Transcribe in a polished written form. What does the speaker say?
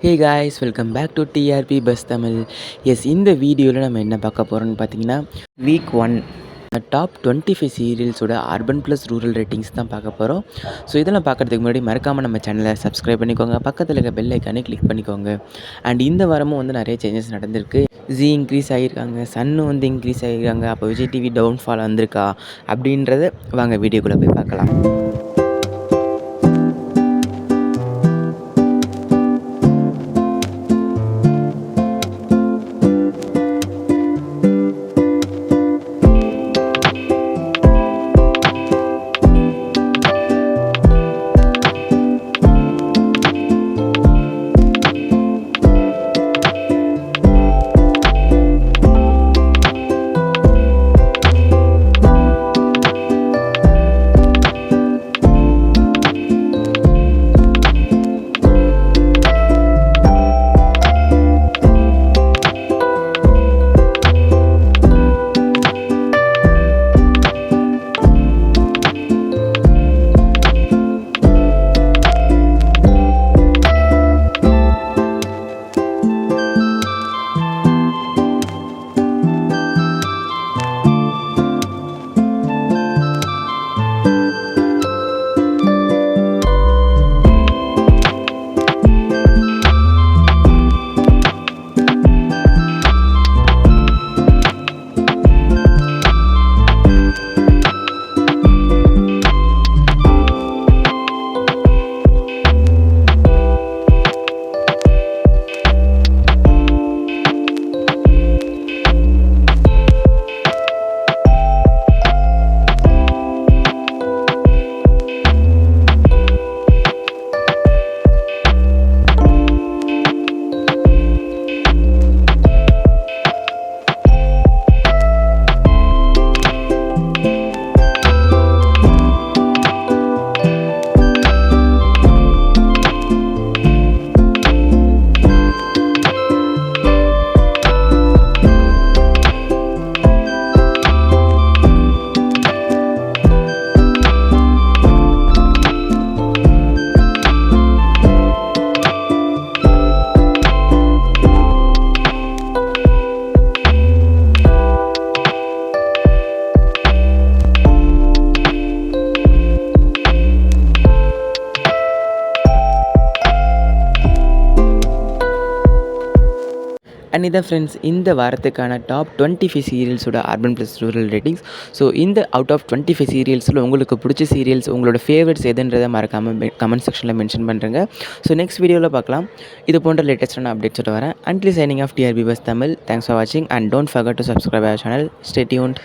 Hey guys, welcome back to TRP buzz Tamil. இந்த வீடியோவில் நம்ம என்ன பார்க்க போகிறோம்னு பார்த்தீங்கன்னா, வீக் 1 டாப் 25 சீரியல்ஸோட அர்பன் ப்ளஸ் ரூரல் ரேட்டிங்ஸ் தான் பார்க்க போகிறோம். ஸோ இதெல்லாம் பார்க்குறதுக்கு முன்னாடி மறக்காமல் நம்ம சேனலை சப்ஸ்கிரைப் பண்ணிக்கோங்க, பக்கத்தில் இருக்க பெல் ஐக்கானே கிளிக் பண்ணிக்கோங்க. அண்ட் இந்த வாரமும் வந்து நிறைய சேஞ்சஸ் நடந்திருக்கு. ஜி இன்க்ரீஸ் ஆகியிருக்காங்க, சன்னு வந்து இன்க்ரீஸ் ஆகியிருக்காங்க. அப்போ விஜய் டிவி டவுன்ஃபால் வந்திருக்கா அப்படின்றத வாங்க வீடியோக்குள்ளே போய் பார்க்கலாம். அண்ட் இதான் ஃப்ரெண்ட்ஸ், இந்த வாரத்துக்கான டாப் 25 சீரியல்ஸோட urban plus rural ratings. So இந்த அவுட் ஆஃப் 25 சீரியல்ஸில் உங்களுக்கு பிடிச்ச சீரியல்ஸ், உங்களோட ஃபேவரட்ஸ் எதுன்றதை மறக்காமல் கமெண்ட் செக்ஷனில் மென்ஷன் பண்ணுறேங்க. ஸோ நெக்ஸ்ட் வீடியோவில் பார்க்கலாம். இது போன்ற லேட்டஸ்டான அப்டேட்ஸோட வரேன். Until signing off TRP buzz Tamil. Thanks for வாட்சிங் and don't forget to subscribe our channel. Stay tuned.